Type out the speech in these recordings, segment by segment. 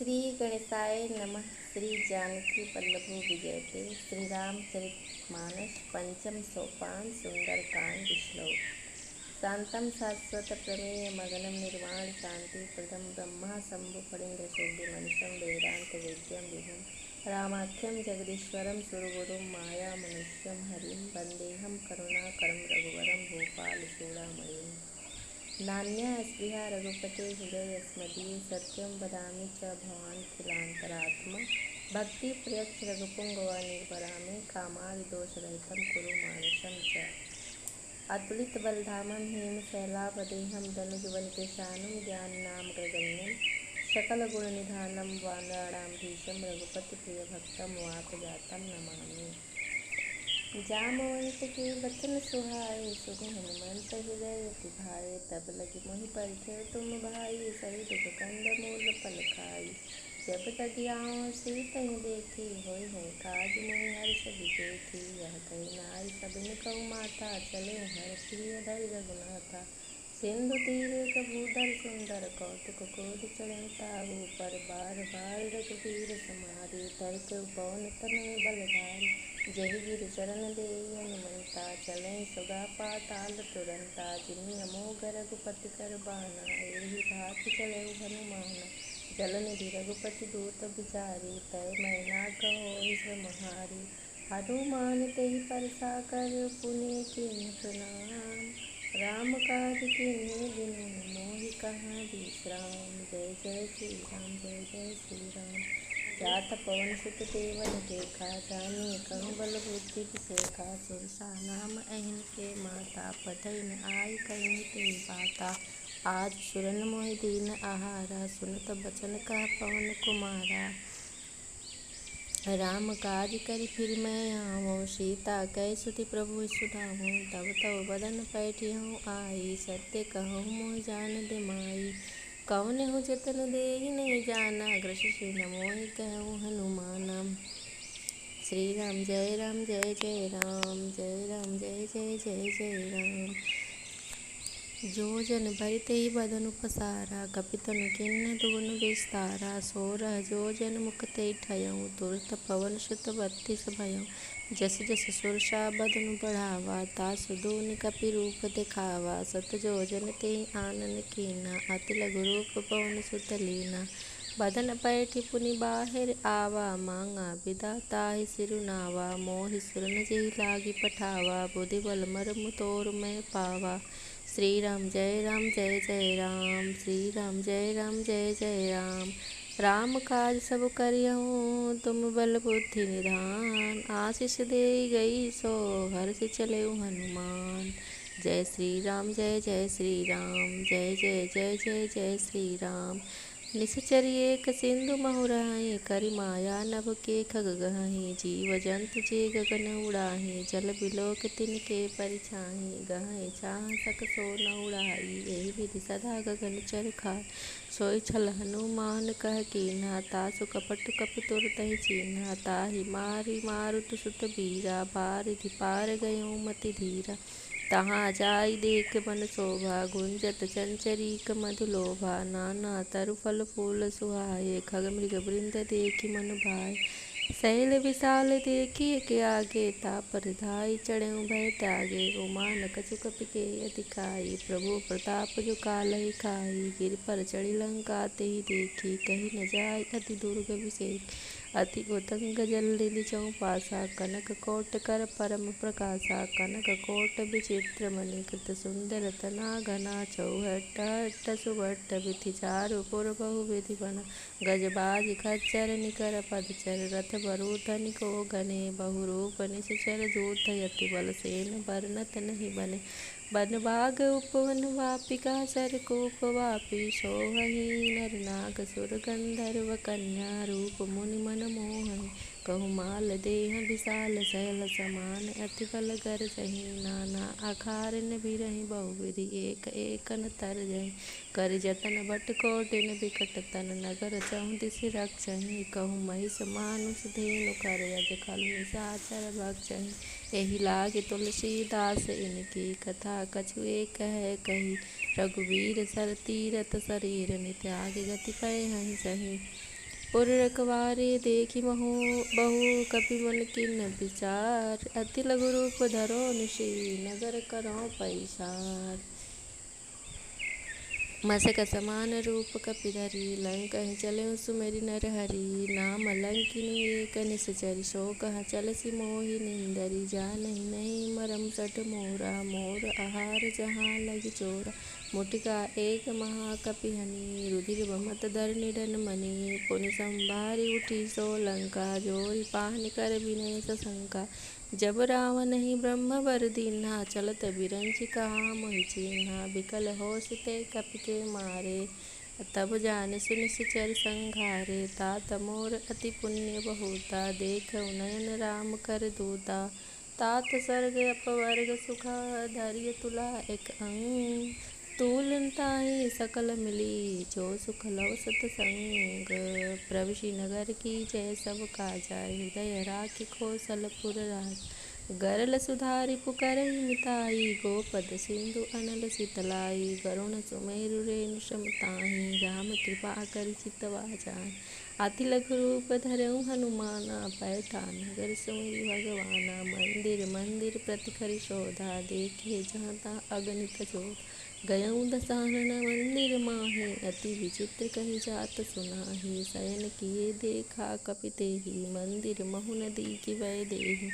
श्री गणेशाय नमः। श्री जानकी वल्लभो विजयते। श्री रामचरितमानस पंचम सोपान सुंदरकांड श्लोक। शांतं शाश्वत प्रमेय मगनं निर्वाण शांति प्रदम ब्रह्मा शंभु फणीन्द्र सेव्य मनुष्यं वेदांत वेद्यं विभुं रामाख्यं जगदीश्वरं सुरगुरुं माया मनुष्यं हरिं वंदेहं करुणाकरं रघुवरं भूपाल चूड़ामणिम्। नान्या स्पृहा रघुपते हृदय स्मदीये सत्यं वदामि च भवानखिलान्तरात्मा भक्ति प्रयच्छ रघुपुंगव निर्भरामि कामादिदोषरहितं कुरु मानसं च। अतुलित बलधामं हेमशैलाभदेहं धनुजवनकृशानं ज्ञाननामग्रगण्यं सकलगुणनिधानं वानराणां रघुपतिप्रियभक्तं वातजातं नमामि। जामवंत के बचन सुहाए सुनि हनुमंत हृदय अति भाए तब लगी मोहि परिचय तुम भाई सही दुख कंद मूल फल खाई। जब तक आऊँ सीतहि देखी होय है काज मोहि हर्ष विजेखी यह कही नाई सबिन कहु माता चले हर प्रिय धरि रघुनाथा। सिंधु तीर कबूतर सुंदर कौतुक क्रोध चढ़े ताहू पर बार बार रघुवीर समारी तर्क पवन तनय बलधारी। जहि गिर चरण देई हनुमंता चलें सुगा पाताल तुरंता जिनि अमोघ रघुपति कर बाना एहि भाति चलेउ हनुमाना। जल निधि रघुपति दूत बिचारी तय मैना कहोहि श्रमहारी। हनुमान तेहि परसा कर पुनि कीन्ह प्रणाम राम काज कीन्हे बिनु मोहि कहाँ विश्राम। जय जय श्री राम जय जय श्री राम। जात पवन सुत देवन देखा जानी कहूँ बल बुद्धि विसेखा। सुरसा नाम अहिन के माता पठै न आई कहीं ते बाता। आज सुरन मोहि दीन आहारा सुनत बचन कहा पवन कुमारा। राम काज करि फिर मैं आवहु सीता कै सुति प्रभु सुनाहु। तब तब बदन पैठिहु आई सत्य कहूँ मोहि जान दे माई। कौनहु जतन देहि नहीं जाना ग्रसिसि न मोहि कहूँ हनुमाना। श्री राम जय जय राम जय राम जय जय जय राम। जो जन भरि तेहि बदनु पसारा कपितनु किन्ह दुगुन विस्तारा। सोरह जो जन मुख तेहि ठयऊँ तुरत पवन सुत 32 भयऊँ। जस जस सुरसा बदनु बढ़ावा तासु दूनि कपि रूप दिखावा। सत जो जन तेहि आनन कीना अति लघु रूप पवन सुत लीना। बदन पैठि पुनि बाहिर आवा मांगा बिदा ताहि सिरुनावा। मोहि सुरन जेहि लागी पठावा बुद्धि बल मर्म तोर मैं पावा। श्री राम जय जय राम श्री राम जय जय राम। राम काज सब करियहूँ तुम बल बुद्धि निधान। आशीष दे गई सो हर्ष चलेउ हनुमान। जय श्री राम जय श्री राम जय जय श्री राम। निश्चर एक सिंधु महु राहि करि माया नभ के खग गहि। जीव जंतु जे गगन उड़ाहि जल बिलोक तिनके परिछाहि। गहहि चाह सक सो न उड़ाई एहि विधि सदा गगन चर खाई। सोई छल हनुमान कह कीन्हा तासु कपट कपि तुरतहि चीन्हा। ताहि मारि मारुत सुत बीरा बारिधि पार गयों मति धीरा। तहाँ जाई देख मन शोभा गुंजत चंचरीक मधु लोभा। नाना तरु फल फूल सुहाए खग मृग वृंद देखि मन भाए। शैल विशाल देखिए के आगे तापर धाई चढ़ेउ भय त्यागे। उमान कछु कपि के अति खाई प्रभु प्रताप जो कालहि खाई। गिर पर चढ़ी लंका तेहि देखी कही न जाय अति दुर्ग विषेक। अति उतंग जल निधि चौपासा कनक कोट कर परम प्रकाशा। कनक कोट विचित्र मणि कृत सुंदर तना घना। चौहट्ट अट्ट सुभट्ट विधि चारु पुर बहु विधि बना। गजबाज खच्चर निकर पदचर रथ बरूथनि को गने। बहु रूप निश्चर जूथ यति बल सेन बरनत नहीं बने। वन बाग उपवन वापिका सरकूप वापी। सोहहि नर नाग सुर गंधर्व कन्या रूप मुनि मन मोहन। कहु माल देह विशाल शैल समान अति बल गरजहि। नाना अखारन बिरहि बहुविधि एक एकन तरजहि। कर जतन भट कोटिन बिकट तन नगर चहुँ दिसि रक्षहि। कहु महिष मानुष धेनु कर यज खल निशाचर भक्षहि। एहि लागे तुलसीदास इनकी कथा कछु एक है कही। रघुवीर सर तीरथ शरीर नित्याग गति पय हहि सही। पुर रखवारे देखी महु बहु कपि मन किन विचार। अति लघु रूप धरो निशि नगर करो पैसार। मसक समान रूप कपि धरी लंकहि चले सुमेरि नर हरि। नाम लंकिनी एक निश्चरी सो कहा चलसि मोहि निंदरी। जानहि नहीं मरम सठ मोरा मोर आहार जहाँ लगी चोरा। मुटिका एक महाकपि हनि रुधिर बमत धर निधन मणि। पुनि संभारी उठी सो लंका जोरी पाहन कर विनय सशंका। जब रावण ही ब्रह्म वर दीन्हा चलत बिरंचि कहा मोहि चिन्हा। बिकल होश ते कपि के मारे तब जान सुनि सिचर संघारे। तात मोर अति पुण्य बहुता देखऊ नयन राम कर दूता। तात स्वर्ग अपवर्ग सुखा धैर्य तुला एक अंग। तूल ताहि सकल मिली जो सुख लव सतसंग। प्रभु श्री नगर की जय सब काजा हृदय राखि कौशलपुर राज। गरल सुधारि पुकारहि मिताई गोपद सिंधु अनल शीतलाई। गरुण सुमेरु रेणु सम ताहि राम कृपा करि चितवा जाहि। अति लघु रूप धरऊ हनुमाना पैठा नगर सुमिरि भगवाना। मंदिर मंदिर प्रतिखरि शोधा देखे जहाँ तहाँ अगणित जोध। गयऊँ दसानन मंदिर माहि अति विचित्र कहि जात सुनाहि। शयन किए देखा कपि तेहि मंदिर महु न दीखि भय देहि।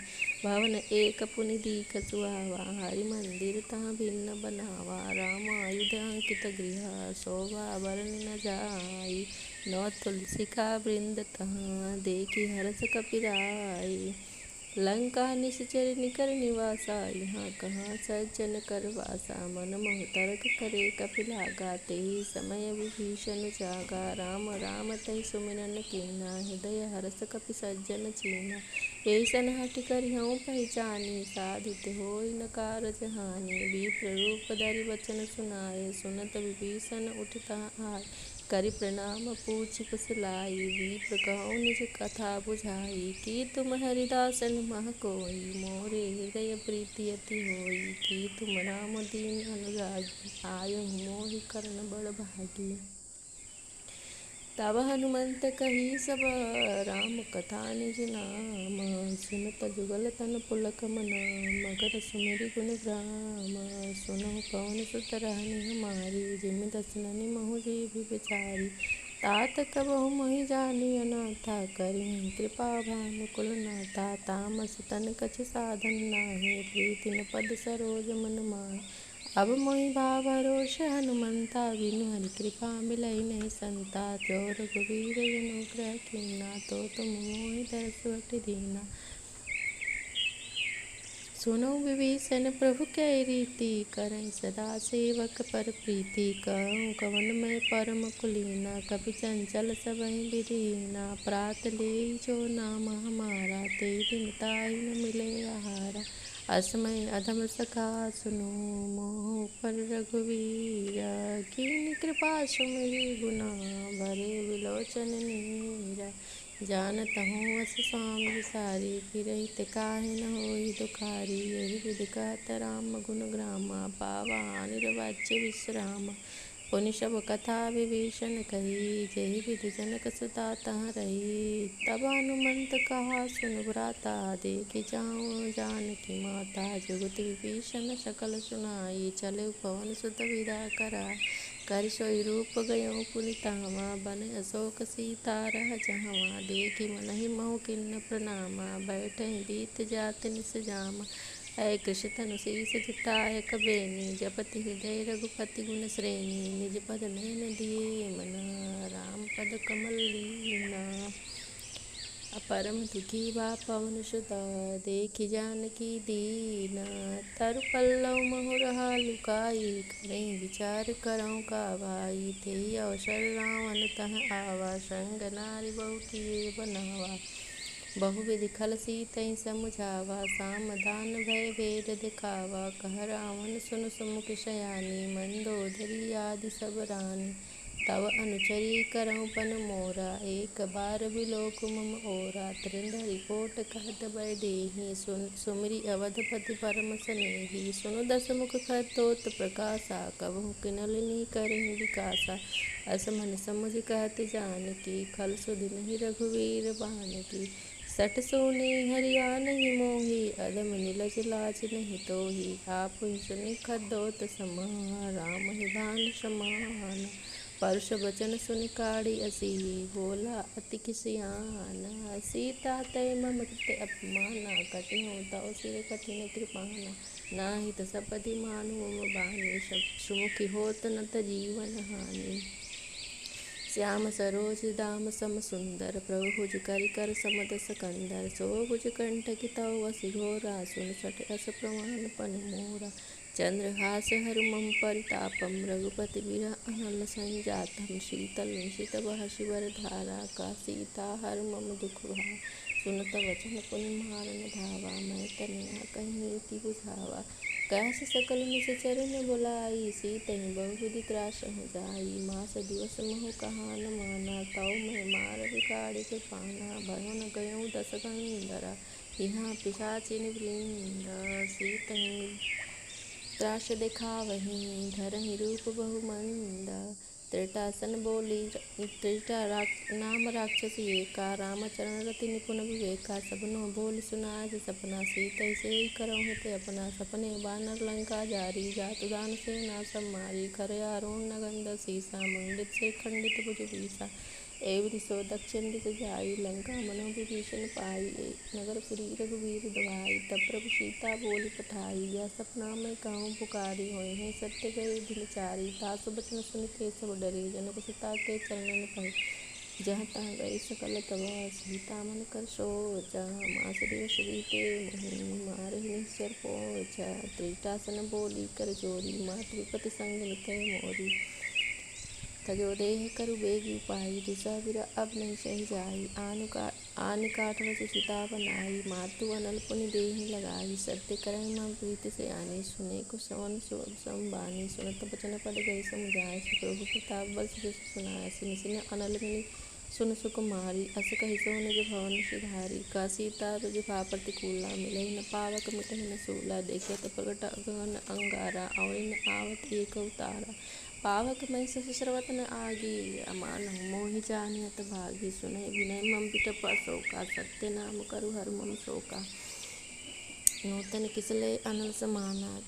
भवन एक पुनि दीख सुहावा हरि मंदिर तहाँ भिन्न बनावा। राम आयुध अंकित गृह शोभा बरन न जाई। नौ तुलसिका वृंद तहाँ देखी हरष कपि राई। लंका निश्चर निकर निवासा यहाँ कहाँ सज्जन कर वासा। मन मोह तर्क करे कपि लागा तेहि समय विभीषण जागा। राम राम तहि सुमिरन कीन्हा हृदय हर्ष कपि सज्जन चीन्हा। ऐसन हठि करिहउँ पहिचानी साधु ते होई न कारज हानि। विप्र रूप धरि वचन सुनाए सुनत विभीषण उठि तहाँ आए। करि प्रणाम पूछि कुशलाई विप्र कहउँ निज कथा बुझाई। की तुम हरिदासन मह कोई मोरे हृदय प्रीति अति होई। की तुम राम दीन अनुरागी आयहु मोहि करण बड़ भागी। तब हनुमंत कही सब राम कथा निज नाम। सुनत जुगल तन पुलक मन मगर सुमिरि गुण ग्राम। सुनहु पवन सुत रहनि हमारी जिमि दसननि महु जीव बिचारी। तात कबहु मोहि जानिय नाथा करिहि कृपा भानुकुल नाथा। तामस तन कछु साधन नाहि प्रीति न पद सरोज मन माहि। अब मोहि भावरोष हनुमंता बिनु हरि कृपा मिलई नहीं संता। जो रघुवीर अनुग्रह कीन्हा तो तुम मोहि दरसु अति दीना। सुनो विभीषण प्रभु कै रीति करई सदा सेवक पर प्रीति। कहूँ कवन मैं परम कुलीना कपि चंचल सबहि बिरीना। प्रात लेई जो नाम हमारा ते दिन ताहि न मिले आहारा। असमय अधम सखा सुनो मोह पर रघुवीरा। कीन्ह कृपा सुमिरि गुना भरे विलोचन नीरा। जानत हूँ अस स्वामी विसारी फिरहि ते काहे न होई दुखारी। यही विधि कहत राम गुण ग्रामा पावा निर्वाच्य विश्रामा। पुनि सब कथा विभीषण कही जेहि विधि जनक सुता तहाँ रही। तब हनुमंत कहा सुन भ्राता देखि जाऊँ जानकी माता। जुगति विभीषण सकल सुनाई चले पवन सुत विदा कराई। करि सोई रूप गयऊँ पुनि तहाँ बन अशोक सीता रह जहाँ। देखि मनहि महु किन्न प्रणामा बैठहि बीत जात निस जामा। ऐ कृष तनु शीस जुटाय कबेनी जपति हृदय रघुपति गुण श्रेणी। निज पद नयन दिए मना राम पद कमल लीना। परम दुखी बा पवन सुत देखि जानकी दीना। तरु पल्लव महु रहा लुकाई करई विचार करऊँ का भाई। तेहि अवसर रावण तहाँ आवा संग नारी बहु किए बनावा। बहुविधि खल सीतहि समुझावा सामधान भय भेद दिखावा। कह रावण सुन सुमुख शयानी मंदोदरी आदि सब रानी। तव अनुचरी करऊँ पन मोरा, एक बार बिलोक मम ओरा। त्रिंधरी कोट कहत बैदेही, सुमिरि अवधपति परम सनेही। सुनु दसमुख खरतोत प्रकाशा, कबहु किनलिनी करहिं विकासा। अस मन समुझ कहत जानकी, खल सुधि नहीं रघुवीर बानकी। सठ सोने हरिया नहीं मोही, अधम नीलज लाज नहीं तोही। आपुन सुनि खरदोत समा, राम ही भान समान। परुष बचन सुनि काढ़ी असीहि, बोला अति खिसियाना। सीता तै मम कृत अपमाना, कटिहउँ तव सिर कठिन कृपाना। नाहित सपदि मानु मम बानी, सुमुखी होत न त जीवन हानि। श्याम सरोज दाम सम सुंदर, प्रभु भुज करि कर समदस कंदर। सो भुज कंटकि तव वसि घोरा, सुन सठ अस प्रमाण पन मोरा। चंद्रहास हर मम परितापम, रघुपति बिरह अनल संजातम। शीतल निशित बहसि बर धारा, का सीता हर मम दुख भारा। सुनत वचन पुनि मारन धावा, मैं तनया कहीं रीति बुझावा। कैस सकल निश्चर न बुलाई, सीतहि बहुविधि त्रासहु जाई। मास दिवस महु कहा न माना, तौ मैं मार बिगाड़ी कृपाना। भयो न गयउँ दस कंदरा, यहाँ पिशाचिनि वृंद। सीतहि त्रास देखावहीं, धरहिं रूप बहु मंद। त्रिटासन बोली त्रिटा नाम राक्षस एका, रामचरण रति निपुण विवेका। सबनो बोल सुनाय सपना, सीतहि सेई करऊँ हित अपना। सपने बानर लंका जारी, जातु दान सेना सब मारी। खर आरोण नगंध सीसा, मंडित से खंडित भुज बीसा। एवरि सो दक्षिण दिस जाई, लंका मनहु विभीषण पाई। नगरपुरी रघुवीर दवाई, तब प्रभु सीता बोली पठाई। यह सपना मैं कहूँ पुकारी, होइहै सत्य गए दिन चारी। तासु बचन सुनि के सब डरे, जनक सुता के चरणन पड़े। जहाँ तहाँ गई सकल तबाह, सीता मन कर सोचा। मास दिवस बीते मोहि, मारहि निश्चर पोचा। त्रिटासन बोली कर जोरी, मातु विपति संग मिटै मोरी। तजो देह करु बेगी उपाई, दिशा बिरह अब नहीं सही जाई। आन काठ रच चिता बनाई, मातु अनल पुनि देहि लगाई। सत्य करहि मम प्रीति से आनी, सुने को सवन संबानी। सुनत बचन पड़ गई समुझाय, प्रभु प्रताप बल जस सुनाय। सिन सिन अनल मिली सुन सुकुमारी, अस कहि सो निज भवन सिधारी। का सीता तुझ भा प्रतिकूला, मिलहि न पावक मिटहि न सूला। देखत प्रगट गगन अंगारा, आवै न आवत एक उतारा। पावक मैं सहस्रवत न आगी, अमानहु मोहि जानियत भागी। सुनहि विनय मम बिटप अशोका, सत्य नाम करु हर मम शोका। नूतन किसलय अनल समाना,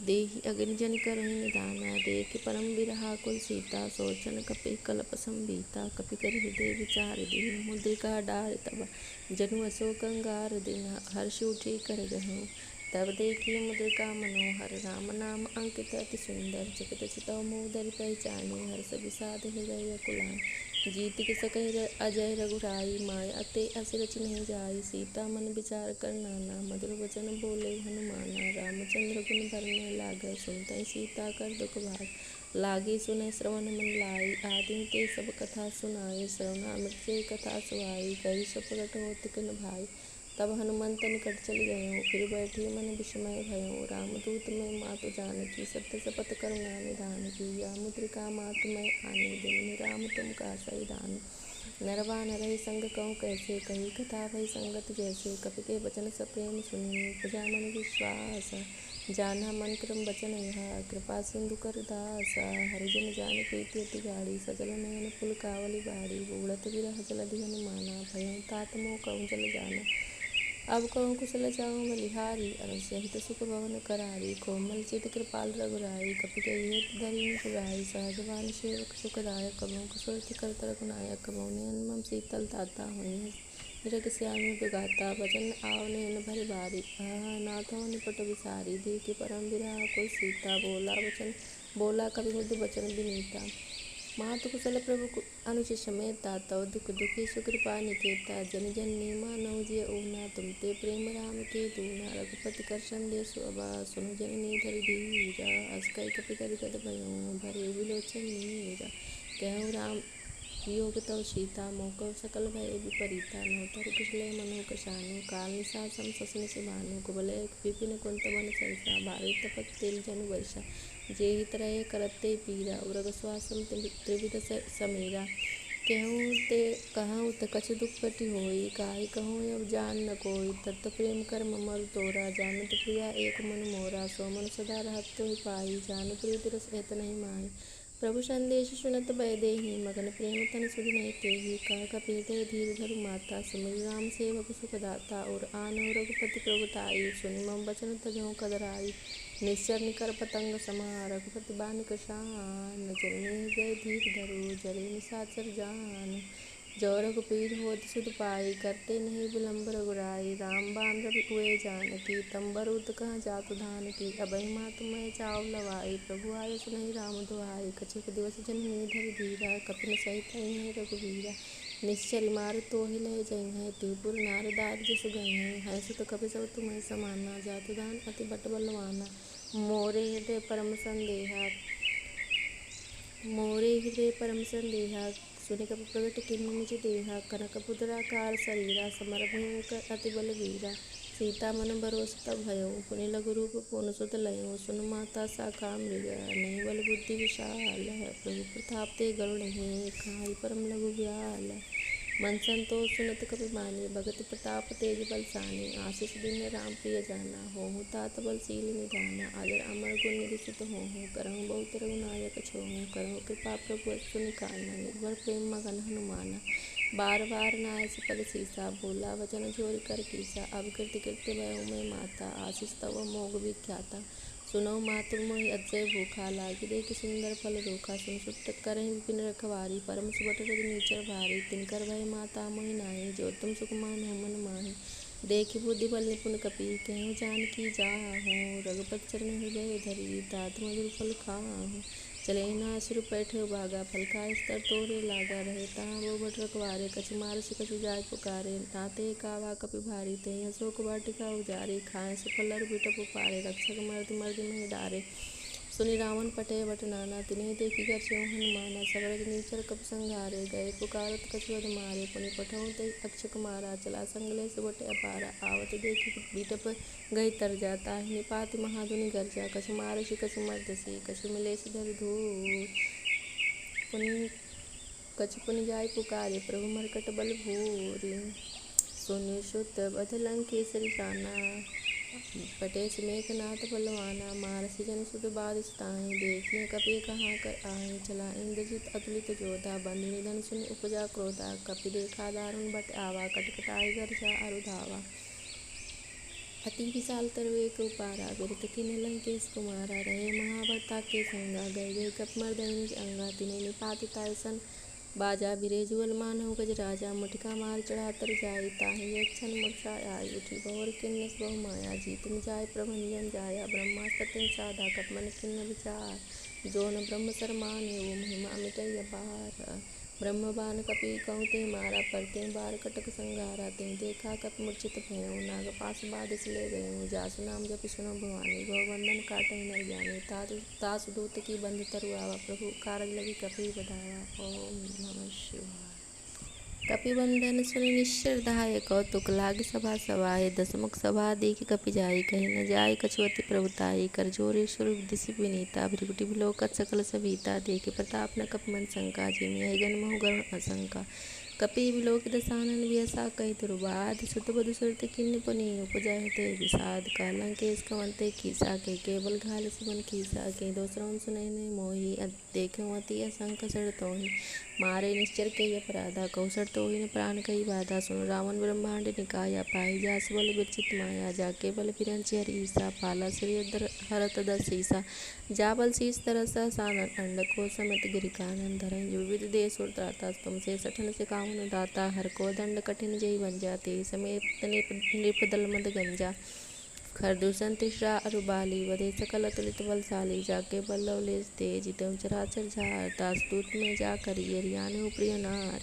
देहि अग्नि जनि करहिं निदाना। देखि परम बिरहाकुल सीता, सोचन कपि कल्प संभीता। कपि करि हृदय विचार दीन, मुद्रिका डारि तब जनु अशोक अंगार दिन। हर्षि उठि कर गहूँ, तब देखी मुद्रिका मनोहर। राम नाम अंकित अति सुंदर, जगत चितौ मोह धरि पहचानी। हर्ष विषाद हृदय अकुलानि, जीत के सकहि अजय रघुराई। माया अते अस रचि नहीं जाई, सीता मन विचार कर नाना। मधुर वचन बोले हनुमाना, रामचंद्र गुण बरनय लागय। सुनतहि सीता कर दुख भाग, लागी सुनय श्रवण मन लाई। आदि ते सब कथा सुनाई, श्रवणामृत से कथा सुहाई। कहि सो प्रगट होत किन भाई, तब हनुमंत निकट चलि गयों। फिर बैठी मन विस्मय भयों, रामदूत में मातु जानकी। सत्य शपथ करुणा निधान की, या मुद्रिका मातु मैं आनी। दिन राम तुम का सही दान, नरवा नरहि संग कहूँ कैसे। कही कथा भई संगत जैसे, कपि के वचन सप्रेम सुनी। उपजा मन विश्वास, जाना मन क्रम वचन यह। कृपा सिंधु कर दासा, हरिजन जान प्रीति अति गाढ़ी। सजल नयन फुल कावली बाड़ी, उड़त विरह जलधि हनुमाना। भयउ तात मोह कहूँ जल जाना, अब कहूँ कुशल जाऊँ बलिहारी। अनुसहित सुख भवन करारी, कोमल चित कृपाल रघुराई। कपि कहिए धरि निपुराई, सहजवान सेवक सुखदायक। कबहु कुशोरति करत रघुनायक, कबहु नयन मम शीतल ताता। होइहै निरग श्याम दुगाता, बचन आव नयन भरि बारी। नाथों निपट बिसारी, देखि परम बिरहाकुल सीता। बोला कवि मुद्ध बचन बिनीता। मातु कुशल प्रभु अनुज समेता, तव दुख दुखी सुकृपा निकेता। जन जननी मानहु जिय ऊना, तुम ते प्रेम राम के दूना। रघुपति कर संदेश अबा, सुनु जननी धरि धीरा। अस कहि कपि करि गद भयउ, भरे विलोचन नीरा। कहूँ राम वियोग तव सीता, मोह सकल भय विपरीता। नवतर कुशलय मनोह कसानु, काल निसा सम ससनि सिभानु। कुबलय विपिन कुंत वन सरसा, भारी तपत तेल जनु बरसा। जेहि तरह करते पीरा उरग स्वासम त्रिविध समीरा। कहूँ ते कछु दुख कटि होई, काहि कहूँ अब जान न कोई। तत्त प्रेम कर्म मरु तोरा, जानत प्रिया एक मन मोरा। सो मन सदा रहत तोहि पाई, जानु प्रीति रस एत नहीं माही। प्रभु संदेश सुनत भय देहि, मगन प्रेम तन सुध नहीं तेहि। कह कपि हृदय धीर धरु माता, सुमिरि राम सेवक सुख दाता। और आनहु रघुपति प्रभुताई, सुनि मम बचन तजहु कदराई। निश्चर निकर पतंग समार, रघुपति बानिक शान। जननी हृदय धीर धरु, जरे निशाचर जान। जो रघुपीर होत सुध पाई, करते नहीं विलम्ब रघुराई। राम बाण रवि कुए जानकी, तंबर उत कहाँ जातु धान की। अभय मातु मैं चाव लवाई, प्रभु आय सुनहि राम दुहाई। कछुक दिवस जननी धरि धीरा, कपिन सहित अइहै रघुबीरा। निश्चर मार तोहि लय जइहै, त्रिपुर नार दार जसु गइहै। है सुत कपि सब तुम्हें समाना, जातु धान अति बट बलवाना। मोरे हृदय परम संदेहा, सुनि कपि प्रगट किन्हि निज देहा। कनक पुतराकार शरीरा, समर भयंकर अति बलवीरा। सीता मन बरोस तब भयउ, पुनि लघु रूप पुन सुत लयउ। सुन माता साखा मृग, नहीं बल बुद्धि विशाल। प्रभु प्रताप ते गरुड़हि, खाई परम लघु ब्याल। मन संतोष सुनत कपि मानी, भगति प्रताप तेज बलसानी। आशीष दीन राम प्रिय जाना, होहु तात बल शील निधाना। अजर अमर गुण निधि सुत होहु, करहु बहुत रघुनायक छोहु। करहु कृपा प्रभु सुनि काना, निर्भर प्रेम मगन हनुमाना। बार बार नायस पद सीसा, बोला वचन जोरि कर कीसा। अब कीर्ति कीर्ति भयउ मैं माता, आशीष तव मोग विख्याता। सुनौ मातु मोहि अजय भूखा, लागी देखि सुंदर फल रूखा। सुन सुत करहि विपिन रखवारी, परम सुबट रजु नीचर भारी। तिनकर भय माता मोहि नाहि, जो तुम सुख मानहु मन माहि। देखि बुद्धि बल निपुण कपि, कहूँ जानकी जाहु। रघुपति चरण हृदय धरि, तात मधुर फल खाहु। चले नासुर पैठे भागा, फल खाए स्तर तोरे लागा। रहे तहाँ वो भट रखवारे, कछु मारसि कछु जाय पुकारे। नाते कावा कपि भारी, तेहि अशोक वाटिका उजारी। खाए सुफल अरु बिटप पारे, रक्षक मर्दि मर्दि महि डारे। सुनि रावण पठय बट नाना, तिन्हि देखि गर्जहु हनुमाना। सब रज नीचर कपि संघारे, गए पुकारत कछु अध मारे। पुनि पठउँ तहि अक्षक मारा, चला संगले सुबट अपारा। आवत देखि बिटप गई तरजा, ताहि निपाति महाधुनि गर्जा। कछु मारसि कछु मर्दसि, कछु मिलेसि धरि धूर। कछु पुनि जाय पुकारे, प्रभु मरकट बल भूरि। सुनि सुत बध लंकेसरि जाना, पटेश मेघनाथ बलवाना। मारसि जन सुत बाधिस ताहि, देखिए कपि कहाँ कर आहि। चला इंद्रजित अतुलित जोधा, बंधु निधन सुनि उपजा क्रोधा। कपि देखा दारुण बट आवा, कटकटाई गर्जा अरु धावा। अति विशाल तरु एक उपारा, बिरथ किन्हि लंकेश कुमारा। रहे महाबल ताके संगा, गए गए कपि मर्दनि निज अंगा। तिन्हि निपाति ताहि सन बाजा, बिरे जुअल मानहु गज राजा। मुठिका मारि चढ़ा तर जाई, ताहि एक क्षण मूर्छा आई। उठी भंवर किन्नस बहु माया, जीतन जाय प्रभंजन जाया। ब्रह्मास्त्र तिन साधा, कपि मन किन्न विचार। जो न ब्रह्म सर मान्यो, महिमा मिटई अपार। ब्रह्म बाण कपि कहूँ तेहि मारा, परते बार कटक संघारा। तेहि देखा कपि मूर्छित भयउ, नागपाश बाधिस ले गयउ। जासु नाम जपि सुनउ भवानी, भव बंधन काटहि नर जानी। तासु दूत की बंध तरु आवा, प्रभु कारज लगी कपि बधावा। ओम नमः शिवाय। कपिबंधन सुनि निश्चर धाय, कौतुक लागी सभा सवाय। दसमुख सभा देखि कपि जाई, कहि न जाय कछु अति प्रभुताई। कर जोरे सुर दिसि विनीता, भृगुटि बिलोकत सकल सविता। देखि प्रताप न कपि मन शंका, जेमि यहि गन महु गरुण असंका। कपि बिलोकि दसानन बिहसा कहि तुरबाद। सुत बधु सुरति किन्हि पुनि, उपजै हृदय विषाद। कह लंकेश कंवन ते कीसा, कहि केवल घाल सिमन कीसा। कहि दोसरउन सुनहि नहीं मोहि, देखहुँ अति असंक सर तोहि। मारे निश्चर केइ अपराधा, कहु सर तोहि न प्राण कहि बाधा। सुन रावण ब्रह्मांड निकाया, पाहि जासु बल विरचित माया। जाके बल बिरंचि हरि ईसा, पाला सिर हरत दस सीसा। जा बल शीस धरत सहसा अंडकोश समेत गिरि कानन। धरहि विविध देश और त्राता, तुम से सठन सिखाऊँ न दाता। हर को दंड कठिन जेहि बंजा, तेहि समेत नृपदल मद गंजा। खरदूषण तृष्णा अरु बाली, वधे सकल अतुलित बलशाली। जाके बल लवलेश तेज, जितउ चराचर झार। दास दूत में जा करियर, जानहु प्रिय नार।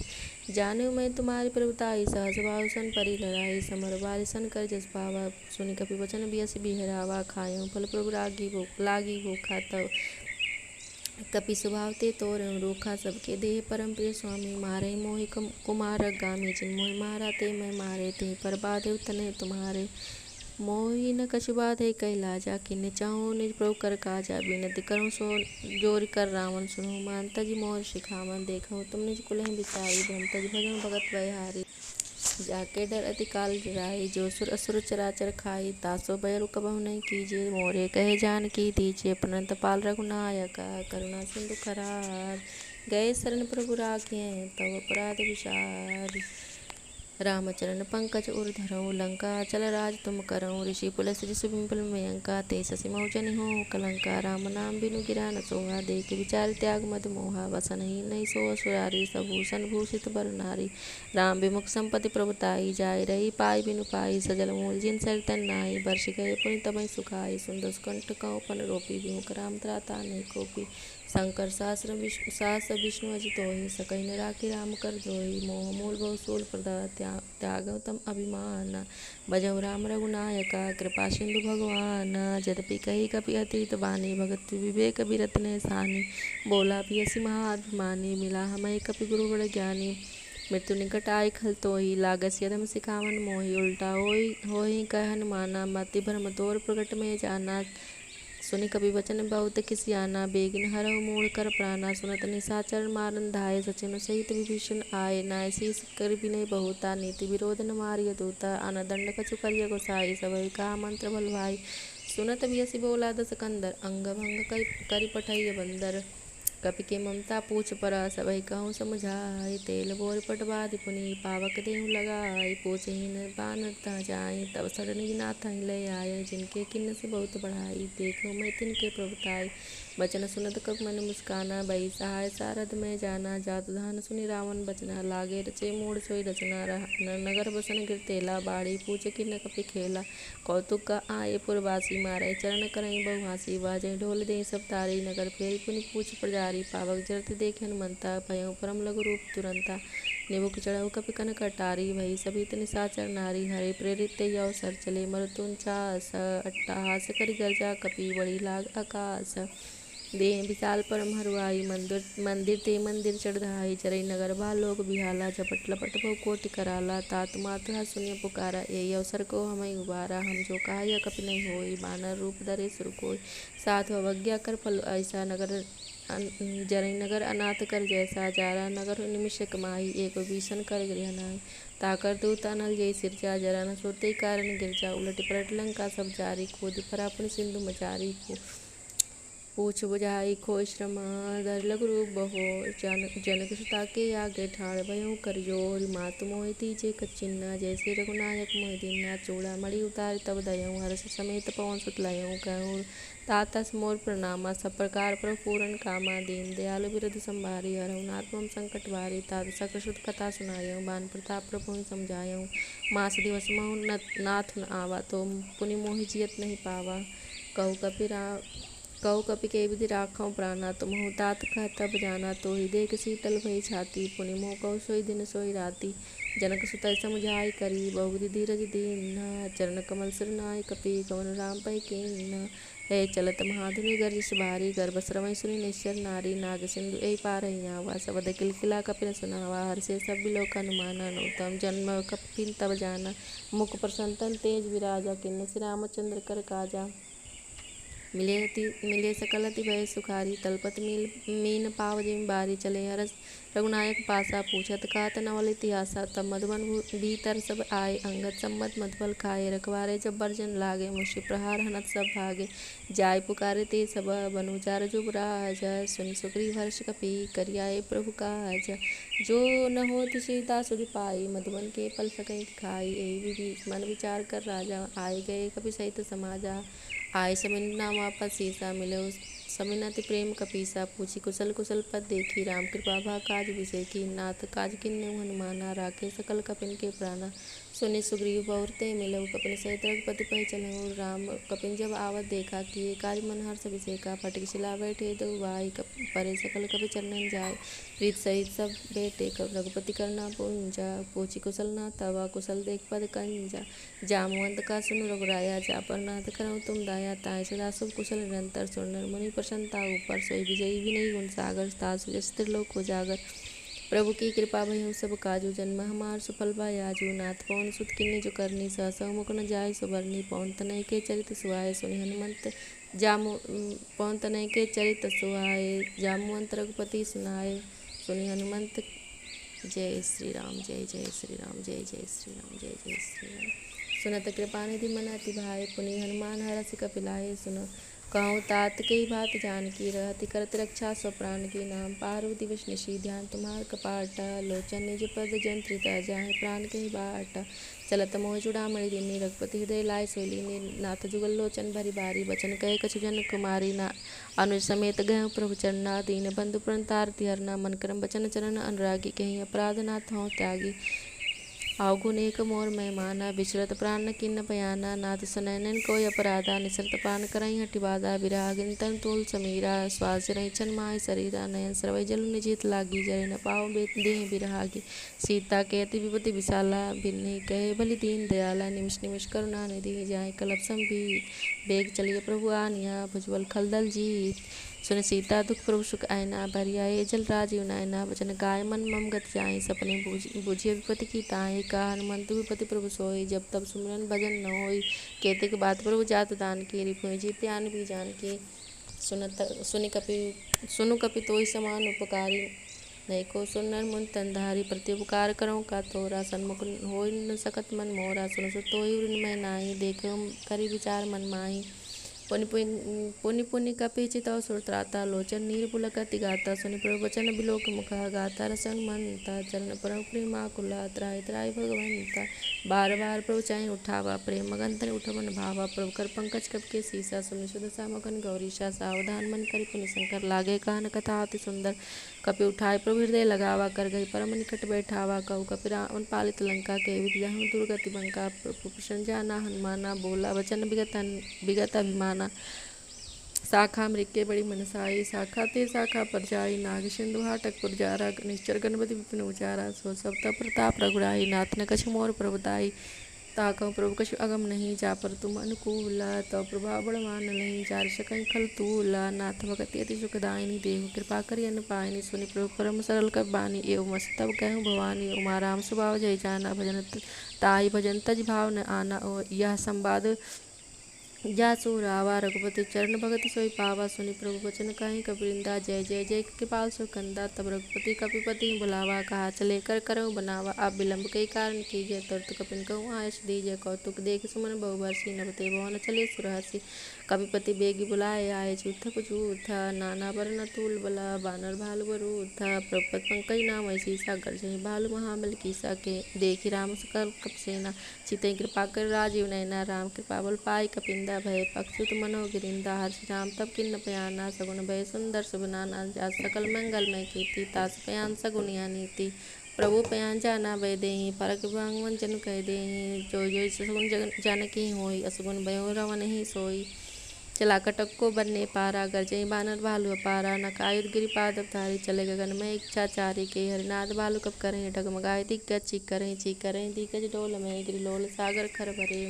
जानहु मैं तुम्हारी प्रभुताई, सहस भाव सन परि लड़ाई। समर बारि सन कर जस पावा, सुनि कपि वचन बियसि बिहरावा। खायउ फल प्रभु लागी भूखा, तब कपि स्वभाव ते तोरहु रूखा। सबके देह परम प्रिय स्वामी, मारहि मोहि कुमार गामी। जिन मोहि मारा ते मैं मारे, तेहि पर बाधेउ तनय तुम्हारे। मोहि न कछु बात है कैला जा किन्ने चाहो निज प्रभु कर काजा बिनती करूँ सो जोर कर रावण सुनो मानता जी मोर शिखावन देखो तुम निज कुलहि बिचारी भ्रमता जी भजन भगत बहारी जाके डर अति काल राई जो सुर असुर चराचर खाई तासो भय कबहु नहीं कीजिए मोरे कहे जान की दीजिए पनंत पाल रघुनायका करुणा सिंधु खरार गए शरण प्रभु राखे तव अपराध विचार रामचरण पंकज उर धरऊँ लंका चल राज तुम करऊँ ऋषि पुलस ऋषि बिम्पल मयंका ते ससी मौजनि हो कलंका राम नाम बिनु गिरा न सोहा देख विचार त्याग मद मोहा वसन ही नहीं सो सुरारी सबूषण भूषित बर नारी राम विमुख संपत्ति प्रभुताई जाय रही पाई बिनु पाई सजल मूल जिन सर तन नाई वर्ष गए पुनि तमय सुखाई सुंदर कंठ कंपन रोपी विमुख राम त्राता नहीं कोपी शंकर सहस्र विष्णु अजितोहि सकहि न राखी राम कर जोहि मोह मूल बहु सूल त्यागव तम अभिमान भजऊ राम रघुनायका कृपा सिंधु भगवान यद्यपि कही कपि अतीत बानी भगत विवेक बिरत ने सानी बोला पियसि महाभिमानी मिला हमें कपि गुरु बड़ ज्ञानी मृत्यु निकट आय खल तोहि लागस यदम सिखावन मोहि उल्टा होहि कह हनुमाना मति भ्रम तोर प्रकट में जाना सुनि कपि वचन बहुत खिसियाना बेगिन हरहु मूढ़ कर प्राणा सुनत निशाचर मारन धाय सचिन सहित विभीषण आय नाय शीस कर विनय बहुता नीति विरोध न मारिय दूता अनदंड कछु करिय गोसाई सबहि का मंत्र बल भाई सुनत बियसि बोला दस कंदर अंग भंग करि पठैय बंदर कपि के ममता पूछ परा सबहि कहूँ समझाई तेल बोर पटवादि पुनि पावक देहु लगाई पूछहि न बान ता जाई तब सडनि नाथ ले आय जिनके किन्न से बहुत बढ़ाई देखो मैं तिनके प्रभुताई बचन सुनत कब मन मुस्काना बई सहाय सारद में जाना जात धान सुनि रावण बचना लागे रचे मूड सोई रचना नगर बसन गिर तेला बाड़ी पूछ किन्न कपि खेला कौतुक का आए पुरवासी मारे चरण करई बहु हासी बाजे ढोल दे सब तारी नगर फेरी पुनि पूछ प्रजारी पावक जरत देख हनुमंता भयउ परम लघु रूप तुरंता निबुक चढ़ऊ कपि कन कटारी भई सभी निशाचर नारी हरे प्रेरित अवसर चले मरुतुंचास अट्टहास करि गर्जा कपि बड़ी लाग आकाश देह विशाल परम हरुआई मंदिर ते मंदिर चढ़ाई चरई नगर लोग बिहाला झपट लपट बहु कोटि कराला तात मातुहा सुनिय पुकारा यही अवसर को हमें उबारा हम जो कहा यह कपि नहीं होई बानर रूप धरे सुर कोई साथ अवज्ञा कर फल ऐसा नगर जरई नगर अनाथ कर जैसा जारा नगर निमिष कमाई एक भीषण कर गृह नाई ताकर दूत अनल जय सिरजा जरा न सोते कारण गिरजा उलट पलट लंका सब जारी खोद फरापुन सिंधु मचारी को पूछ बुझाई खोई श्रमा दर लघु रूप बहो जनक सुता के आगे ठाड़ भयों कर जोर मातु मोहि तीजे कचिन्ना जैसे रघुनायक मोहि दीना चूड़ा मणि उतार तब दयऊँ हर्ष समेत पवन सुत लयऊँ कहूँ तातस मोर प्रणामा सब प्रकार पर पूरन कामा दीन दयालु विरुद्ध संभारी हरऊ नाथ मम संकट भारी तात सकृत कथा सुनायऊँ बान प्रताप प्रभु समझायऊँ मास दिवस महु नाथ न आवा तो पुनि मोहि जियत नहीं पावा कहु कपि के विधि राखऊँ प्राणा तुम हो तात कह तब जाना तो ही देख शीतल भई छाती पुनि मोह कहु सोई दिन सोई राती जनक सुत समुझाई करी बहुविधि धीरज दीन चरण कमल सिर नाय कपि कवन राम पै कीन हे चलत महाधुनि गर्जिस भारी गर्भ श्रवै सुनि निश्चर नारी नाग सिंधु एहि पार आवा सबद किलकिला कपिन सुनावा हर्षे सब बिलोक हनुमाना नूतम जन्म कपिन तब जाना मुख प्रसन्नतन तेज विराजा किन्न श्री रामचंद्र कर काजा मिले सकलति भय सुखारी तलपत मीन पाव जिम बारी चले हरस रघुनायक पासा पूछत कात नवल इतिहासा तब मधुबन भीतर सब आए अंगद सम्मत मधुबल खाए रखवारे जब बर्जन लागे मुषि प्रहार हनत सब भागे जाय पुकारे ते सब बनुचार जुब राज सुन सुग्रीव हर्ष कपि करियाए प्रभु काज जो न होति सीता सुधि पाई मधुबन के पल सकई खाई एहि मन विचार कर राजा आए गए कपि सहित समाजा आय समिन नाम आपस सीसा मिले समिनति प्रेम कपीसा पूछी कुशल कुशल पद देखी राम कृपा भा काज विषय की नाथ काज किन्ने हनुमाना राखे सकल कपिन के प्राणा सुनि सुग्रीव बहुरते मिलऊ कपिन सहित रघुपति पै चलऊ राम कपिन जब आवत देखा किए काज मन हर्ष विषेका फटिक शिला बैठे दो भाई परे सकल कपि चरणन जाय प्रीत सहित सब बेटे रघुपति करना पूंजा पूछी कुशल ना तवा कुशल देख पद कंजा जामवंत का सुन रघुराया जा पर नाथ करऊँ तुम दाया ताय सदा शुभ कुशल निरंतर सुनर मुनि प्रसन्नता ऊपर सोई विजयी विनयी गुण सागर तासु जस त्रिलोक उजागर प्रभु की कृपा भयउ सब काजू, जन्म हमार सुफल बायाजू। नाथ पवन सुत किन्नी जो करनी, सहसा मुख न जाय सुबरनी। पवन तनय के चरित सुहाए, सुनि हनुमंत जामु पवन तनय के चरित सुहाए, जामुवंत रघुपति सुनाए। सुनि हनुमंत जय श्री राम, जय जय श्री राम, जय जय श्री राम, जय जय श्री राम। सुनत कृपा निधि मन अति भाए, पुनि हनुमान हरषि कपि लाए। सुनो कहूँ तात के भात जानकी, रहति करत रक्षा सो प्राण की। नाम पारु दिवस निशि, ध्यान तुम्हार कपाट। लोचन निज पद जंत्रित, जाहे प्राण के बाट। चलत मोहि चूड़ामणि दीनी, रघुपति हृदय लाय सोई लीनी। नाथ जुगल लोचन भरि बारी, बचन कहे कछु जन कुमारी। ना अनुज समेत गए प्रभु चरना, दीन बंधु प्रणतारति हरना। मन क्रम बचन चरण अनुरागी, कहीं अपराध नाथ हों त्यागी। अवगुण एक मोर मेहमाना, विचरत प्राण न किन्न पयाना। नाथ सुनैनन कोय अपराधा, निसरत प्राण करई हठि बाधा। विरागिन तन तूल समीरा, स्वास रैचन माय शरीरा। नयन सरवै जलु निजित लागी, जरे न पाओ देह बिरहागी। सीता के अति विपति विशाला, बिन्ही कहे बलि दीन दयाला। निमिष निमिष करुणा निधि, जाहि कलप संभीत। बेग चलिए प्रभु आनिया, भुजबल खलदल जीत। सुन सीता दुख प्रभु सुख आयना, भरी आए जल राजीव नयना। वचन गाय मन मम गति जाई, सपने बुझिए विपति की ताई। का हनुमंत विपति प्रभु सोई, जब तब सुमिरन भजन न होई। केते के बात प्रभु जात दान की, रिपुनि जीते आन भी जान की। सुनु कपि तोहि समान उपकारी, नहीं को सुन नर मुन तनधारी। प्रति उपकार करो का तोरा, सन्मुख होई न सकत मन मोरा। सुन सुत तोहि उरिन मैं नाही, देखो करि विचार मन माही। पुनि पुनि कपि चितौ सुर त्राता, लोचन नीर पुलकति गाता। सुनि प्रभु वचन बिलोक मुखा, गाता रस हनुमंता। चरण परम प्रेमाकुला, त्राहि त्राहि भगवंता। बार बार प्रभु चाहि उठावा, प्रेम मगन तन उठवन भावा। प्रभु कर पंकज कप के सीसा, सुनि सुदशा मगन गौरीशा। सावधान मन करि पुनि शंकर, लागे कान कथा अति सुंदर। कपि उठाय प्रभु हृदय लगावा, कर गई परम निकट बैठावा। कहु कपि रावण पालित लंका, के विधि जाहु दुर्गति बंका। प्रभु प्रसन्न जाना हनुमाना, बोला वचन विगत अभिमाना। शाखा मृग बड़ी मनसाई, शाखा ते शाखा पर जाई। नाग सिंधु हाटक पुरजारा, निश्चर गणपति विपिन उचारा। सो सब तप प्रताप रघुराई, नाथ न कछु मोर प्रभुताई। ताकहु प्रभु कछु अगम नहीं, जा पर तुम अनुकूला। तव प्रभाव बड़वान नहीं, जार सकई खल तूला। नाथ भगति अति सुखदायिनी, देहु कृपा करि अन्न पायनी। सुनि प्रभु परम सरल कपि बानी, एवं मस्त तब कहूँ भवानी। उमा राम स्वभाव जय जाना, भजन ताहि भजन तज भाव न आना। यह संवाद जासु रावा, रघुपति चरण भगति सोई पावा। सुनि प्रभु वचन कहि कपिवृंदा, जय जय जय कृपाल सुकंदा। तब रघुपति कपिपति बुलावा, कहा चले कर करऊँ बनावा। अब विलंब कई कारण कीजय, तुरत कपिन कहूँ आयस दीजय। कौतुक देख सुमन बहु बरसी, नभते भवन चले सुरहसी। कपिपति बेगी बुलाए, आए चूथप चूथा। नाना बरन तूल बला, बानर भालु बरूथा। प्रभुपत पंकज नाम ऐसीसा, गर्जहि भालु महाबल कीसा। के देखि राम सकल कपसेना, चितई कृपा कर राजीव नैना। राम कृपा बल पाई कपिंदा, भय पक्षुत मनोगिरिंदा। हर्षि राम तब किन्न पयाना, सगुन भय सुंदर सुबनाना। जा सकल मंगल मैं कीर्ति, तास पयान सगुन या नीति। प्रभु पयान जाना भय देहि, परक भांगवन जन कह देहि। जो जो सगुन जानकी होई, असगुन भयो रवन ही सोई। चला कटक को बनने पारा, गरजई बानर भालु अपारा। नकायुध गिरिपाद अवतारी, चले गगन में इच्छाचारी। के हरिनाथ भालु कप करें, डगमगाए दिग्गज चीक करें। दिग्गज डोल में गिरिलोल, सागर खर भरे।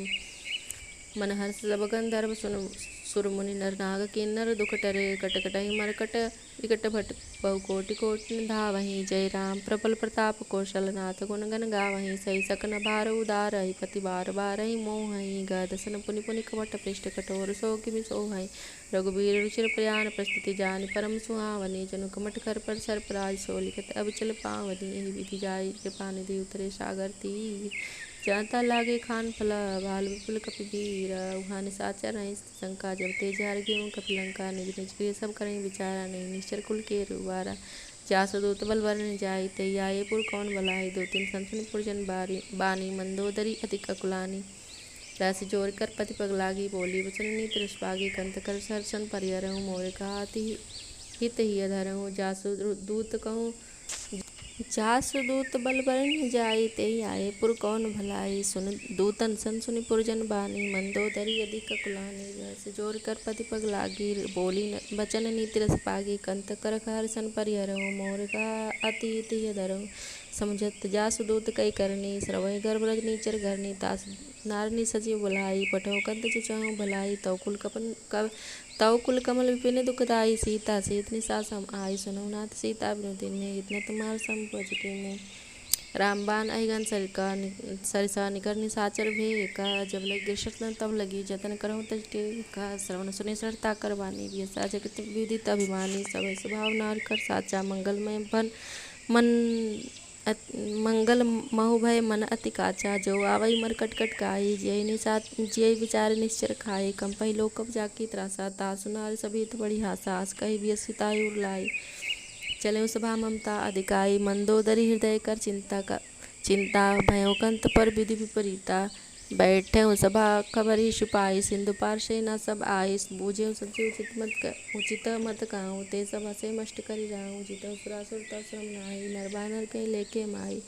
मन हर्ष सब गंधर्व सुर मुनि नर नाग, किन्नर दुख टरे। कटकटहि मरकट विकट भट, बहु कोटि कोटि धावहीं। जय राम प्रबल प्रताप कौशल, नाथ गुण गण गावहीं। सही सकन भार उदारहि, पति बार बारहि मोहहि। गदसन पुनि पुनि कमट पृष्ठ, कठोर सो किमि सोहहि। रघुबीर रुचिर प्रयाण प्रस्तुति, जानि परम सुहावनी। जनु कमट कर पर सर्पराज, सो लिखत अबिचल पावनी। एहि विधि जाई कृपा निधि, उतरे सागर तीर। जानता लागे खान फला, भालु विपुल कपि वीरा। उहाँ निशाचर नहीं शंका, जब तेज हार गेहूँ कपिलंका। निज निज प्रिय सब करें विचारा, नहीं निश्चर कुल के रुवारा। जासु दूत बल बरन जाई, तै आये पुर कौन बलाई। दो तीन संतन पुरजन बानी, मंदोदरी अति ककुलानी। राशि जोर कर पति पग लागी, बोली वचन नीति रसपागी। कंत कर सरसन परिहरहूँ, मोर कहा हित ही धरहूँ। जासु दूत बल बरन जाई, तेहि आये पुर कौन भलाई। सुन दूतन सन सुनि पुरजन बानी, मंदोदरी अधिक ककुलानी। रहस्य जोर कर पति पग लागी, बोली वचन नीति रस पागी। कंत कर हर्षन परिहरहूँ, मोर का अति हित धरहूँ। समझत जासु दूत कई करनी, श्रवै गर्भ रजनी चर घरनी, तास नारनी सजीव बुलाई, पठो कंत चिचाहु भलाई, तव कुल कमल विपिन दुखदाई, सीता सेत निसासम आई, सुनौ नाथ सीता विनुतिन्हे, इतना तुम्हार संपज कीन्हे। रामबाण अहिगन सरिसा निकर निसाचर भेका, जब लग गिरशतन तब लगी जतन करहु तज टेका, श्रवण सुनि सरता करवानी, व्यसा जगत विदित अभिमानी, सब स्वभाव नार कर साचा, मंगलमय मंगल महु भय मन अति काचा, जो आवई मर कटकट काई, जिय विचार निश्चर खाए, कंपहि लोक कब जाकी त्रासा, तासु नार सभी बड़ी हासा, आस कही व्यसिताई उरलाई, चले सभा ममता अधिकाई, मंदोदरी हृदय कर चिंता भयो कंत पर विधि विपरीता, बैठे सभा खबरी छुपाई, सिंधु पार से न सब आई, बूझे सच्ची उचित मत कहूँ, ते सब हसे मष्ट करी राहूँ, जितौ सुरासुर तव श्रम नाही, नर बानर कहीं लेके माई,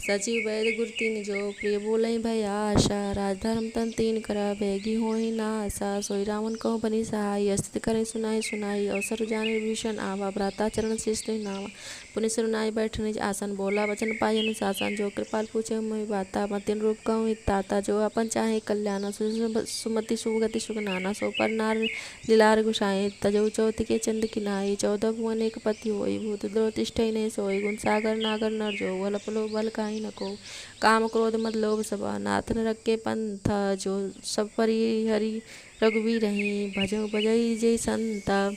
सचिव वैद गुर तीन जो, प्रिय बोलई भय आशा, राजधर्म तन तीन करा, भैगी होई नासा, सोई रावण कहूँ बनी सहाय, स्थित करे सुनाई, अवसर जाने विभीषण आवा, भ्राता चरण शीश नावा, पुनि सुरनाई बैठ निज आसन, बोला वचन पाई अनुशासन, जो कृपाल पूछे मोहि बाता, मतिन रूप कहूँ हिताता, जो अपन चाहे कल्याणा, सुमति सुगति सुख नाना, सो पर नार लीलार गुसाई, तजौ चौथ के चंद किनाई, 14 भुवन एक पति होई, भूत द्रोह तिष्ठई नहीं सोई, गुण सागर नागर नर जो, बल पलो बल काहि न को, काम क्रोध मद लोभ सभा, नाथ न रखे पंथ, जो सब परि हरि रघुवीर रही, भजौ भजई जय संता,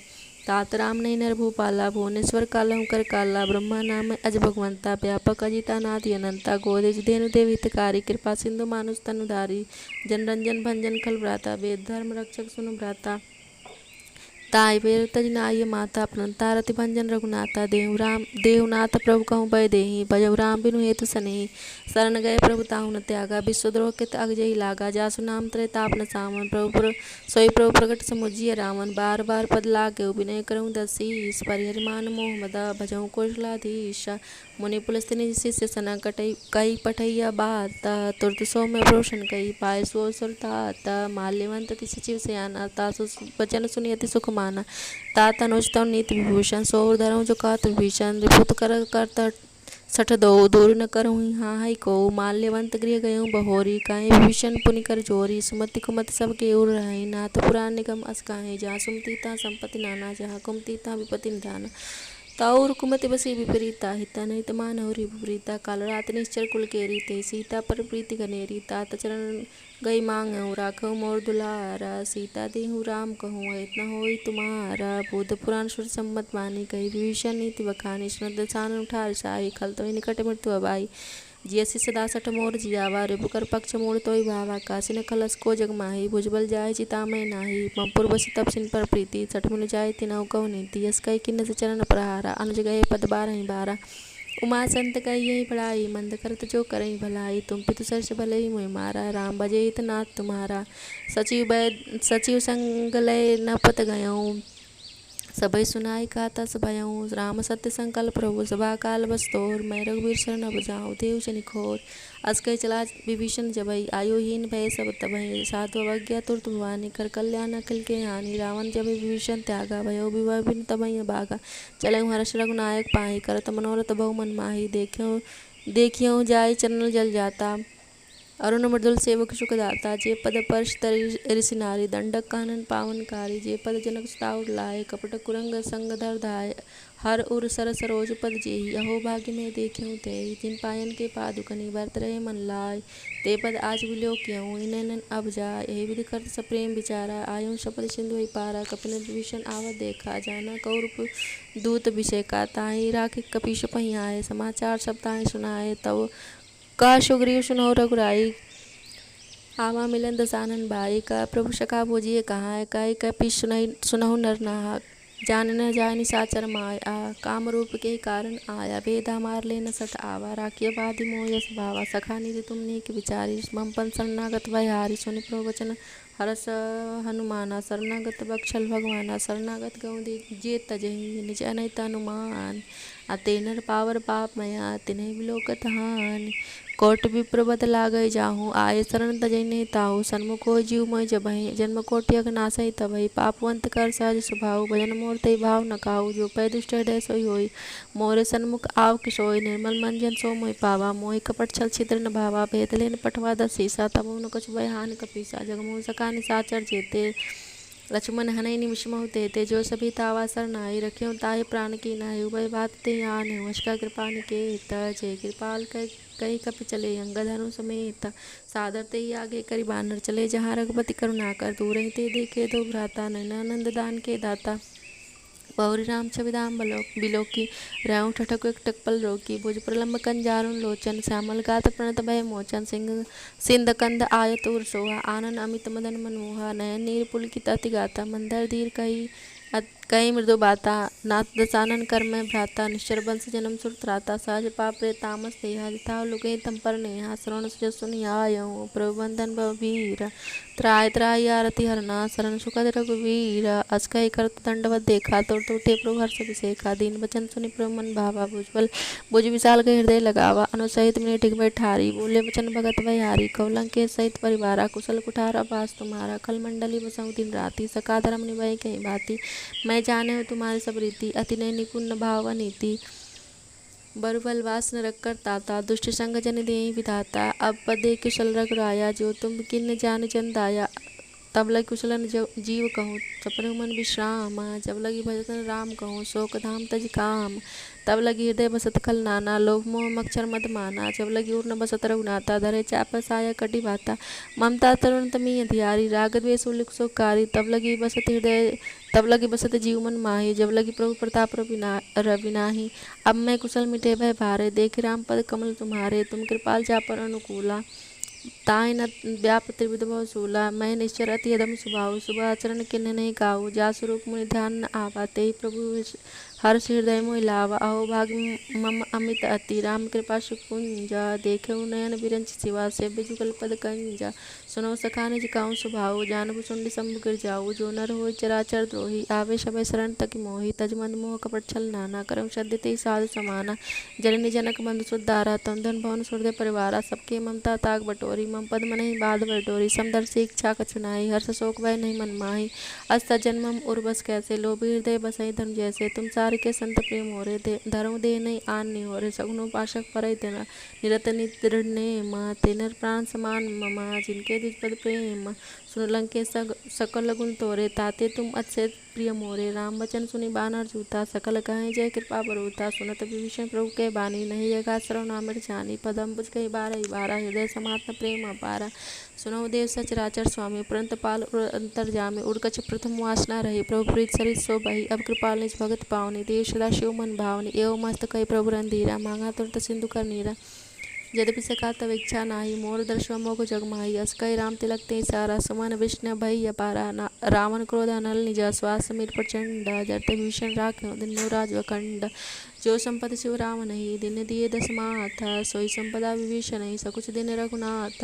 तात राम नहीं नर भूपाला, भुवनेश्वर कालहु कर काला, ब्रह्मा नाम अज भगवंता, व्यापक अजिता नाथ अनंता, गोदेज धेनु देव हितकारी, कृपा सिंधु मानुष तनुधारी, जनरंजन भंजन खल भ्राता, वेद धर्म रक्षक सुनु भ्राता, ताई बेर तज नाय माता, प्रणता रति भंजन रघुनाथा, देहुनाथ प्रभु कहूँ भय देहि, भजौ राम बिनु हेतु सनेहि, शरण गए प्रभु ताहु न त्यागा, विश्वद्रोह कृत अगजई लागा, जासु नाम त्रय ताप न सावन, सोई प्रभु प्रगट समुझिय रावण, बार बार पद लागे विनय करऊँ दसीस, परिहरि मान मोह मदा, भजऊँ कौशलाधीश, मुनि पुलस्त्य निज शिष्य सना, कई पठैया बात, तुरत सौम्य प्रोषण कई, पाय सो सुरतात, माल्यवंत ति सचिव सयाना, तासु वचन सुनि अति सुख माना, तात अनुज तव नीति विभूषण, सोर धरऊँ जो कहत विभीषण, रिपुत कर सठ दो, दूर न करहूँ हाँ को, माल्यवंत गृह गयऊँ बहोरी, काहे विभीषण पुनि कर जोरी, सुमति कुमति सब के उर रही, नाथ पुराण निगम अस काहे, जहाँ सुमतीता संपत्ति नाना, जहाँ कुमतीता विपत्ति निधाना, ताउर कुमति बसी विपरीता, हिता नहीं तमान हरि विपरीता, काल रात निश्चर कुल केरी, ते सीता पर प्रीति घनेरी, तात चरण गई मांगऊँ, राखऊ मोर दुलारा, सीता देहु राम कहूँ, इतना होई तुम्हारा, बुद्ध पुराण सुर सम्मत मानी, कही विभीषण नीति बखानी, सुनत सान उठार साई, खल तो निकट मृत्यु अबाई, जियसि सदा सठ मोर जियावा, रिपुकर पक्ष मोर तोय भावा, कासिन खलस को जग माही, भुजबल जाय चितामय नाही, ममपुर बसी तब सिन पर प्रीति, सठ मुनि जाय तिनहु कहु नीति, यस कई किन्नस चरण प्रहारा, अनुज गए पद बारहि बारा, उमा संत कही यही पढ़ाई, मंद करत जो करई भलाई, तुम पितु सरस भलई मोहि मारा, राम बजे हित नाथ तुम्हारा, सचिव संग लय न पत गयऊँ, सबई सुनाई कहता भयऊँ, राम सत्य संकल्प प्रभु, सभा काल बस्तोर, मैं रघुवीर शरण अब जाऊँ, देव जनि खोर, अस कई चला विभीषण जबई, आयुहीन भय सब तबहि, साधु अवज्ञा तुरत भवानी, कर कल्याण अखिल के हानि, रावण जब विभीषण त्यागा, भयो विभव बिनु तबहि भागा, चलऊँ हर्ष रघुनायक पाहि, करत मनोरथ बहु मन माहि, देखियऊँ जाय चरण जल जाता, अरुण मृदुल सेवक सुखदाता, जे पद पर्श तरि ऋषि नारी, दंडक कानन पावनकारी, जे पद जनक सुताउर लाए, कपट कुरंग संग धर धाय, हर उर सर सरोज पद जेहि, अहो भाग्य में देखियऊँ तेहि, जिन पायन के पादुकनि बरत रहे मन लाय, ते पद आज विलोक कियऊँ, इनैन अब जाय, यही विधि करत सप्रेम विचारा, आयुं सपद सिंधु ही पारा, कपिन विभीषण आवत देखा, जाना कौरव दूत विषेका, ताहि राखि कपीश पहि आए, समाचार सब ताहि सुनाए, तब का सुग्रीव सुनो रघुराई, आवा मिलन दसानन भाई, का प्रभु सखा बोजिए कहाँ, कई कपीश सुनहु नर नाहक, जान न जाय निशाचर माया, काम रूप के कारण आया, भेदा मार ले न सठ आवा, राखिय बाधि मोह यस भावा, सखा निधि तुम नीक विचारी, ममपन शरणागत भयहारी, सुनि प्रभु वचन हरस हनुमाना, शरणागत बक्षल भगवाना, शरणागत गौ जे तजहि, निज अनैत अनुमान, अते नर पावर पाप मया, तिन्हि विलोकत हानि, कोट विप्र बद लागय जाहूँ, आये शरण तजै नहीं ताहू। सन्मुख होय जीव मोय जबहि, जन्म कोटि अघ नासहि तबहि। पापवंत कर सहज स्वभाव, भजन मोर ते भाव न काहू। जो पै दुष्ट हृदय सोई होई, मोरे सन्मुख आव किसोई। निर्मल मन जन सो मोहि पावा, मोहि कपट छल छिद्र न भावा। भेद लेन पठवा दस सीसा, तबहु न कछु भय हानि कपीसा। जगमोह सका निसाचर जेते, लक्ष्मण हनहि निमिष महु तेते। जो सभी तावा सरनाई, रखेउ ताहि प्राण की नाहि। उभय बात ते आने, वश का कृपा निकेत। जय कृपाल कहि कपि चले, अंगद हनु समेत। सादर ते आगे करि बानर चले, जहाँ रघुपति करुणाकर। दूरहि ते देखे दो भ्राता, नयन आनंद दान के दाता। बहुरी राम छवि धाम बिलोकी, रैऊ ठठक एकटक पल रोकी। भुज प्रलम्ब कंजारुन लोचन, श्यामल गात प्रणत भय मोचन। सिंध कंद आयत उर सोहा, आनन अमित मदन मनमोहा। नयन नीर पुलकित अति गाता, मंदर धीर कही मृदु बाता। नाथ दसानन कर मैं भ्राता, निश्चर बंस जन्म सुर त्राता। सहज पाप रे तामस देहा, जिताव लुके तम पर नेहा। श्रवण सुजस सुनि आयहु, प्रभु बंधन भवभीर। त्राहि त्राहि आरती हरना, शरण सुखद रघुवीर। अस कहि करत दंडवत देखा, तोर टूटे प्रभु हर्ष अभिषेका। दीन बचन सुनि प्रभु मन भावा, भुज विशाल कहि हृदय लगावा। अनुसहित मिलि टिक बैठारी, बोले वचन भगत भयहारी। कौलंक के सहित परिवारा, कुशल कुठारा बास तुम्हारा। खल मंडली बसहु दिन राति, सका धर्म निभई कहीं भांति। मैं जाने हो तुम्हारी सब रीति, अति नय निपुण न भाव नीति। बरुबल वास न रखकर ताता, दुष्ट संग जन देहि विधाता। अब पदे कुशल रघुराया, जो तुम किन्न जान जन दाया। तब लगी कुशलन जीव कहूँ, सपने मन विश्राम। जब लगी भजन राम कहूँ, शोक धाम तज काम। तब लगी हृदय बसत खल नाना, लोभ मोह मक्षर मद माना। जब लगी उर्न बसत रघुनाथा, धरे चाप साया कटि भाता। ममता तरुण तमी अधियारी, राग द्वेष उल्लिख सुखकारी। तब लगी बसत जीव मन माही, जब लगी प्रभु प्रताप रविनाही। अब मैं कुशल मिटे भय भारे, देख राम पद कमल तुम्हारे। तुम कृपाल जा पर अनुकूला, ताहि न व्याप त्रिविध भव सूला। मैं निश्चर अति अधम स्वभाव, शुभ आचरण किन्ह नहीं काहू। जा स्वरूप मुनि ध्यान न आवा, तेहि प्रभु हर्ष हृदय मोहि लावा। अहो भाग मम अमित अति, राम कृपा सुकुंजा। देखेउ नयन बिरंच शिवा, सेव्य जुगल पद कंजा। सुनो सखा निज काहू स्वभाव, जानबु सुंडी शंभु गिर जाऊ। जो नर होय चराचर द्रोही, आवे सभय शरण तकी मोही। तज मंद मोह कपट छल नाना, करम सद्य तेहि साधु समाना। जननी जनक बंधु सुतधारा, तम धन भवन सुहृदय परिवारा। सबके ममता ताक बटोरी, मम पद मनहि बाध बटोरी। समदर्शी इच्छा कछु नाहि, हर्ष शोक भय नहीं मन माही। अस जन्मम उर्वस कैसे, लोभी हृदय बसहि धर्म जैसे। तुम सार के संत प्रेम होरे, धर्म देह नहीं आन निहोरे। सगुनो पाशक परई तेना, निरत निदृढ़ नेम। तेनर प्राण समान ममा, जिनके द्विज पद प्रेम। सुन लंके सकल गुण तोरे, ताते तुम अतिशय प्रिय मोरे। राम बचन सुनि बानर जूता, सकल कहें जय कृपा बरूता। सुनत विभीषण प्रभु के बानी, नहीं जगा सरव नामिर जानी। पदम बुझ गई बारहि बारा, हृदय समात्म प्रेम अपारा। सुनौ देव सचराचर स्वामी, पुरंत पाल अंतर्जामी। उड़कछ प्रथम वासना रही, प्रभु प्रीत सरित सो बही। अब कृपाल निज भगत पावनी, देव सदा शिव मन भावनी। एवं मस्त कही प्रभु रंधीरा, मांगा तुरत सिंधु कर नीरा। यद्यपि सका तब इच्छा नाही, मोर दर्शन मोह जग माही। अस कहि राम तिलक ते सारा, सुमन विष्णु भई अपारा। रावण क्रोध अनल निजा, श्वास समीर प्रचंड। जरते विभीषण राखें दिन राज अखंड। जो संपत्ति शिव राम नहीं, दिन दिए दस माथ। सोई संपदा विभीषण नहीं, सकुच दिन रघुनाथ।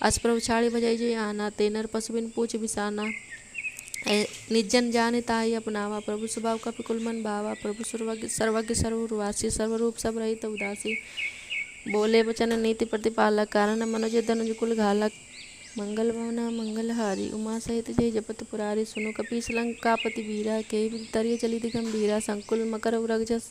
अस प्रभु छाड़ी बजाई जय आना, तेनर पशु बिन पूछ बिसाना। निजन जाने ताहि अपनावा, प्रभु स्वभाव कपिकुल मन भावा। प्रभु सर्वज्ञ सर्ववासी, सर्वरूप सब रहित उदासी। बोले वचन नीति प्रतिपालक, कारण मनोज धनुज कुल घालक। मंगल भवना मंगलहारी, उमा सहित जय जपत पुरारी। सुनो कपीस लंकापति वीरा, केहि तरिय चलित गंभीरा। संकुल मकर उरग जस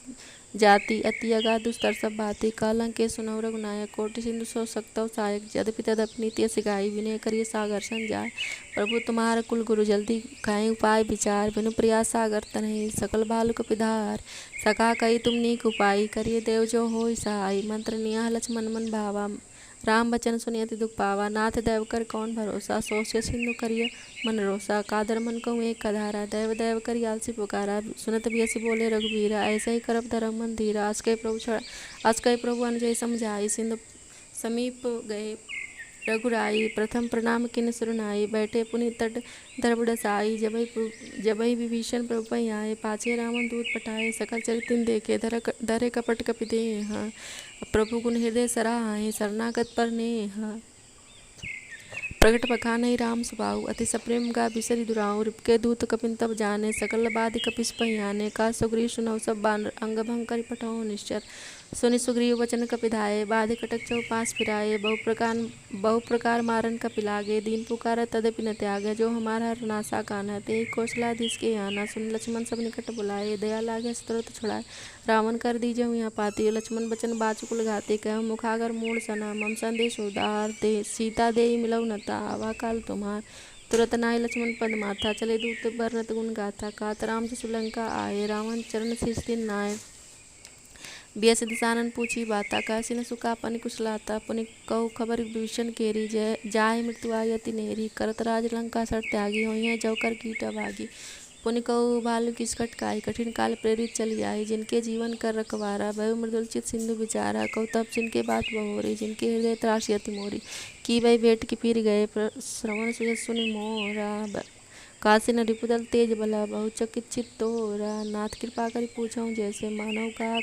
जाति, अति अगाध दुस्तर सब भाति। कालंक के सुनौ रघुनायक, कोटि सिंधु सो सकतौ सायक। यद्यपि तदपि नीति सिखाई, विनय करिय सागर संजाय। प्रभु तुम्हार कुल गुरु, जल्दी खाए उपाय विचार। बिनु प्रयास सागर तनहि, सकल भालु कपिधार। सका कही तुम नीक उपाय, करिय देव जो होय सहाय। मंत्र निया लक्ष्मण मन भावा, राम बचन सुनि अति दुख पावा। नाथ दैव कर कौन भरोसा, सोच सिंधु करिय मन रोसा। कादर मन कहूँ एक कधारा, दैव दैव करि आलसी पुकारा। सुनत बियसि बोले रघुबीरा, ऐसे ही करब धरम मन धीरा। अस कहि प्रभु अनुजय समझाई, सिंधु समीप गए रघुराई। प्रथम प्रणाम किन सुरनाई, बैठे पुनि तट धरब डसाई। जबहि विभीषण प्रभु पै आए, पाछे रावण दूत पठाए। सकल चरितिन देखे, धरे कपट कपि देह। प्रभु गुण हृदय सराहे, शरणागत पर नेह। प्रगट बखानहि राम सुबाहु, अति सप्रेम गा बिसरि दुराहु। रिपके दूत कपिन तब जाने, सकल बाधि कपिस पहियाने। का सुग्रीव सुनौ सब बानर, अंग भंग करि पठौं निश्चर। सुनि सुग्रीव बचन कपिधाये, बाधे कटक चौपास फिराए। बहु प्रकार मारन कपि लागे, दीन पुकार तदपि न त्यागे। जो हमारा नासा कान्हा, ते कौशलाधीश के आना। सुन लक्ष्मण सब निकट बुलाए, दया लागे तुरत छुड़ाए। रावण कर दीजहु यहाँ पाती, लक्ष्मण बचन बाचुकुल घाते। कहु मुखागर मूढ़ सना, मम संदेश उदार। सीता देई मिलऊ न तावा, काल तुम्हार। तुरत नाय लक्ष्मण पद माथा, चले दूत बरनत गुण गाथा। कात राम से श्रीलंका आए, रावण चरण शीश दिन नाय। बियस दिसानन पूछी बाता, कहसी न सुकापन कुशलाता। पुनि कहु खबर विभीषण केरी, जाहे मृत्यु आई अति नेरी। करत राज लंका सर त्यागी, होइहै जौ कर कीट अभागी। पुनि कहु भालु किस कटकाई, कठिन काल प्रेरित चली आई। जिनके जीवन कर रखवारा, भय मृदुल चित सिंधु विचारा। कहु तब जिनके बात बहोरी, जिनके हृदय त्रासी अति मोरी। की भई भेंट की फिर गए, श्रवण सुयस सुनि मोरा। काशी न रिपुदल तेज बला, बहु चकित चित तोरा। नाथ कृपा करि पूछऊँ जैसे, मानव कहा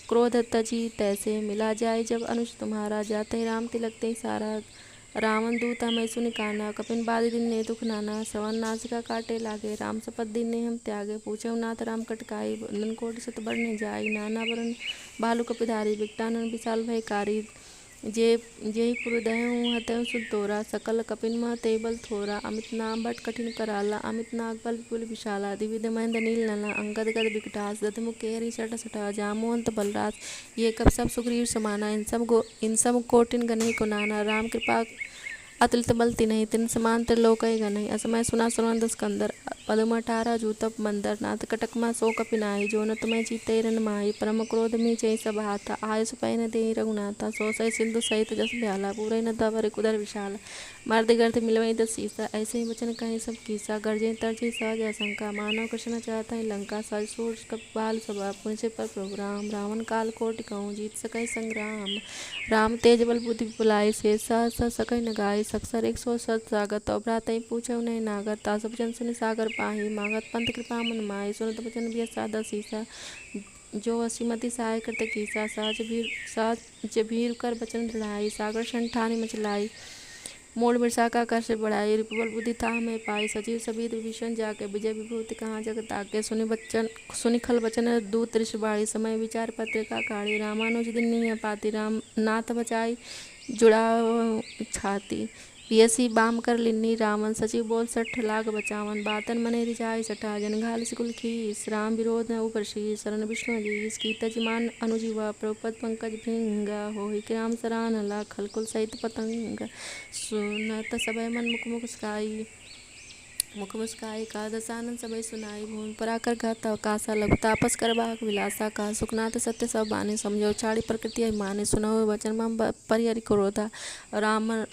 क्रोध तजी तैसे। मिला जाय जब अनुज तुम्हारा, जाते राम तिलक ते सारा। रावण दूत हमें सुनि काना, कपिन बाधि दिन ने दुख नाना। श्रवण नासिका काटे लागे, राम शपथ दिन ने हम त्यागे। पूछऊ नाथ राम कटकाई, बंधन कोट सत बढ़ने जाई। नाना वरण भालु कपिधारी, बिकटानन विशाल भयकारी। जेहि पुर दहऊँ हतहु सुध तोरा, सकल कपिन मह ते बल थोरा। अमित नाम बट कठिन कराला, अमित नाग बल विपुल विशाला। दिविध महेंद्र नील नला, अंगद गद बिकटास। दधमुख केहरी सट सटा, जामवंत बलराज। ये कप सब सुग्रीव समाना, इन सब कोटिन गनहि को नाना। राम कृपा अतुलित बल तिन्हि, तिन समान त्रिलोकय गनहि। असमय सुना सुनंद स्कंदर, पदम 18 जूतप मंदर। नाथ कटक मा सो कपि नाही, जो न तुम्हें जीते रन माही। परम क्रोध मी चै सब हाथा, आयस पै न देहि रघुनाथा। सो सै सिंधु सहित जस भ्याला, पूरै न धवर कुदर विशाला। मर्द गर्द मिलवै दस सीसा, ऐसे ही वचन कहीं सब कीसा। गर्जे तरजे सहज असंका, मानव कृष्ण चाहत ही लंका। सज सूर कपिपाल सभा, पुनि सिर पर प्रभु राम। रावण काल कोटि कहूँ, जीत सकहि संग्राम। राम तेज बल बुद्धि विपुलाई, शेष सहस सकहि न गाई। सकसर 100 सागत, तौ भ्रातहि पूछऊ नहीं नागत। तास वचन सुनि सागर पाही, मांगत पंथ कृपा मन माही। सुनत वचन बियस सादा सीसा, जो असीमति सहाय कृत कीसा। सहज भीर कर बचन दृढ़ाई, सागर सन ठानि मचलाई। मूल मृषा का कर से बढ़ाई, रिपुबल बुद्धि ताह में पाई। सजीव सबीत विभीषण जाके, विजय विभूति कहाँ जग ताके। सुनि खल बचन दूत ऋषि बाढ़ी, समय विचार पत्रिका काढ़ी। रामानुज दिन नहीं पाती, राम नाथ बचाई जुड़ाव छाती। पियसी बाम कर लिन्नी रावण, सचिव बोल सठ लाग बचावन। बातन मने रिझाई सठा, जनघाल सिकुल खीस। राम विरोध न ऊपर शीस, शरण विष्णु जीस। कीतज मान अनुजीवा, प्रभुपद पंकज भृंगा। होहि राम सराहन खलकुल सहित पतंग। सुनत सबय मन मुख मुस्काई, का दसानन सबय सुनाई। भूमि पराकर घात अवकाशा, लघु तापस कर बाग विलासा। का सुखनाथ सत्य सब बाने, समझो छाड़ी प्रकृति अभिमाने। सुनहो वचन मम परिहरि क्रोधा, राम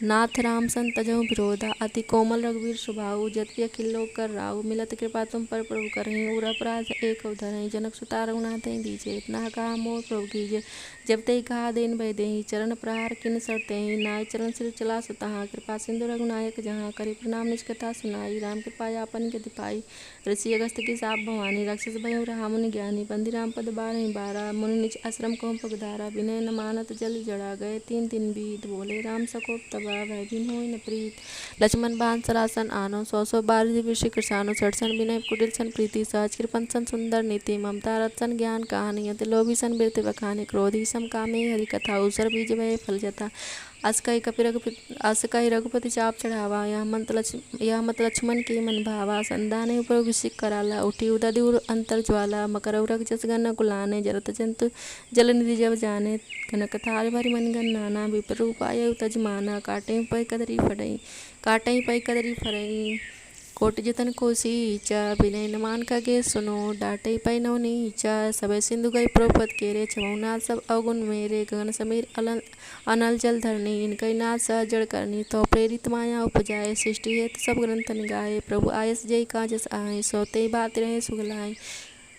नाथ राम सन तजहु विरोधा। अति कोमल रघुवीर स्वभाव, जति अखिल लोक कर राउ। मिलत कृपा तुम पर प्रभु करहि, उर अपराध एक धरहि। जनक सुता रघुनाथ दीजे, इतना कहा मोर प्रभु कीजे। जब ते कहा देन भय देहि, चरण प्रहार किन सरतेहि। नाय चरण सिर चला सुतहाँ, कृपा सिंधु रघुनायक जहाँ। करि प्रणाम निज कथा सुनाई, राम कृपा आपन गति पाई। ऋषि अगस्त की साप भवानी, राक्षस भय रहा मुनि ज्ञानी। बंदी राम पद बारहि बारा, मुनि निज आश्रम कहूँ पगधारा। विनय न मानत जल जड़ा, गए 3 दिन बीत। बोले राम सकोप तबा, भय बिन होई न प्रीत। लक्ष्मण बान सरासन आनो, 100 बार ऋषि कृसानो। 60 विनय कुटिल सन प्रीति, सहज कृपन सन सुंदर नीति। ममता रथ सन ज्ञान कहानी, अति लोभी सन बिरत बखानी। क्रोधी सम कामे हरि कथा, उसर बीज भय फल जथा। अस कहि रघुपति चाप चढ़ावा, यह मत लक्ष्मण के मन भावा। संधाने ऊपर अभिषेक कराला, उठी उदधि उर अंतर ज्वाला। मकर उरग जस गन कुलाने, जरत जंतु जल निधि जब जाने। कनक थाल भरि मन गन नाना, विपर रूप आयु तज माना। काटहि पै कदरी फरई, कोट जतन को सींचा। विनय न मान कगे सुनो, डांटई पै नव नीचा। सबय सिंधु गई प्रभुपद केरे, छमऊ नाथ सब अवगुण मेरे। गगन समीर अनल जल धरनी, इनकई नाथ सहज जड़ करनी। तो प्रेरित माया उपजाए, सृष्टि हेत सब ग्रंथ निगाए। प्रभु आयस जय काजस आए, सोते बात रहे सुगलाए।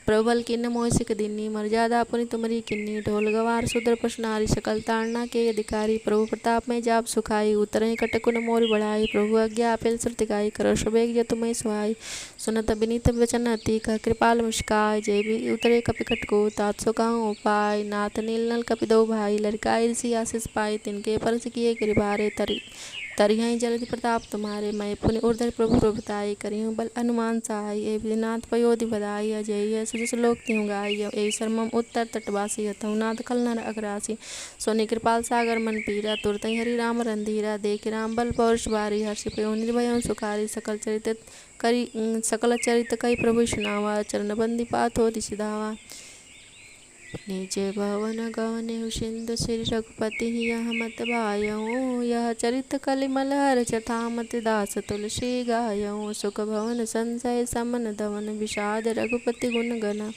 प्रबल किन्न मोह सिक दिन्नी, मर्यादा पुनि तुमरी किन्नी। ढोल गवार शूद्र पशु नारी, सकल ताड़ना के अधिकारी। प्रभु प्रताप में जाप सुखाई, उतरहि कटकुन मोर बढ़ाई। प्रभु आज्ञा अपेल श्रुति गाई, करो सुबेग जतु मैं सुहाई। सुनत विनीत वचन अति, कह कृपाल मुस्काय। जय भी उतरे कपि कटको, तात सो कहूँ उपाय। नाथ नील नल कपि दो भाई, लड़काई ऋषि आशीष पाई। तिनके परस किए गिरिभारे, तरिहई जलधि प्रताप तुम्हारे, मैं पुनि ऊर्धर प्रभु प्रभुताई, करिहूँ बल हनुमान सहाय, ए विधिनाथ पयोधि बधाई, अजय सुजस लोक तिहु गाई, ए शर्मम उत्तर तटवासी, हथऊ नाथ खल नर अग्रासी, सोनि कृपाल सागर मन पीरा, तुरतहि हरि राम रंधीरा, देख राम बल पौरुष बारी, हर्षि पयो निर्भय सुखारी, सकल चरित कई प्रभु सुनावा, चरण बंदी पात होति सिधावा, नीचे भवन गवने सिंधु श्री रघुपति यह मत भायऊँ, यह चरित कलिमल हर चथामति दास तुलसी गायऊँ, सुख भवन संशय समन धवन, विषाद रघुपति गुण गना,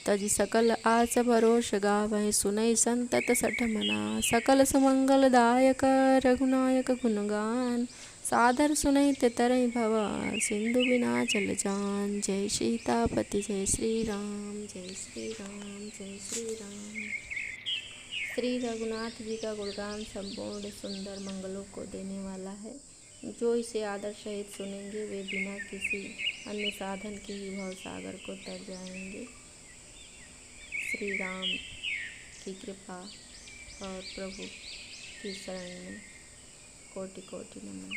तजि सकल आस भरोष गावहि, सुनई संतत सठ मना, सकल सुमंगल दायक रघुनायक गुणगान, सादर सुनई ते तरई भवा, सिंधु बिना चल जान, जय सीतापति जय श्री राम, जय श्री राम, जय श्री राम। श्री रघुनाथ जी का गुणगान संपूर्ण सुंदर मंगलों को देने वाला है। जो इसे आदर सहित सुनेंगे वे बिना किसी अन्य साधन के ही भव सागर को तर जाएंगे। श्री राम की कृपा और प्रभु की शरण में कोटि कोटि नमन।